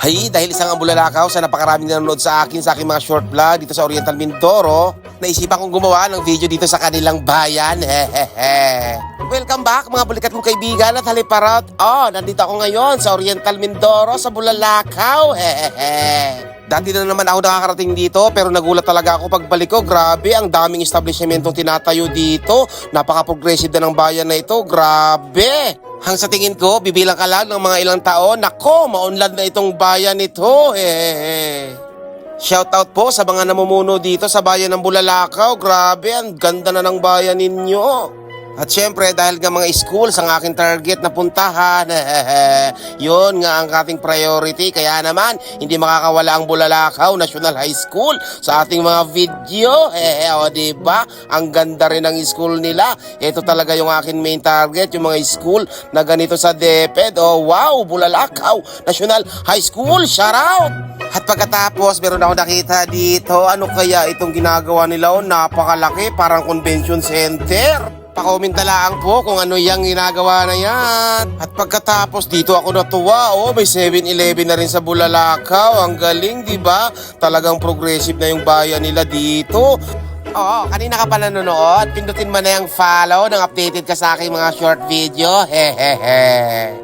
Hay, dahil isang ang bulalakaw sa napakaraming nanonood sa akin sa aking mga short vlog dito sa Oriental Mindoro, naisipan kong gumawa ng video dito sa kanilang bayan. Hehehe. Welcome back mga bulikat kong kaibigan at haliparot. Nandito ako ngayon sa Oriental Mindoro sa Bulalakaw. Hehehe. Dati na naman ako nakakarating dito pero nagulat talaga ako pagbalik ko. Grabe, ang daming establishmentong tinatayo dito. Napaka-progressive na ng bayan na ito. Grabe! Hang sa tingin ko, bibilang ka lang ng mga ilang taon. Nako, maunlad na itong bayan ito. Shoutout po sa mga namumuno dito sa bayan ng Bulalakaw. Grabe, ang ganda na ng bayan ninyo. At syempre dahil nga mga schools ang aking target na puntahan, yun nga ang ating priority. Kaya naman, hindi makakawala ang Bulalakaw National High School sa ating mga video. Diba? Ang ganda rin ng school nila. Ito talaga yung aking main target, yung mga school na ganito sa DepEd. Wow, Bulalakaw National High School, shout out! At pagkatapos, meron ako nakita dito, ano kaya itong ginagawa nila? Napakalaki, parang convention center. Pa-comment na lang po kung ano yung ginagawa na yan. At pagkatapos dito ako natuwa, may 7-Eleven na rin sa Bulalakaw. Ang galing, di ba? Talagang progressive na yung bayan nila dito. Kanina ka pa nanonood, pindutin mo na yung follow nang updated ka sa aking mga short video. Hehehe.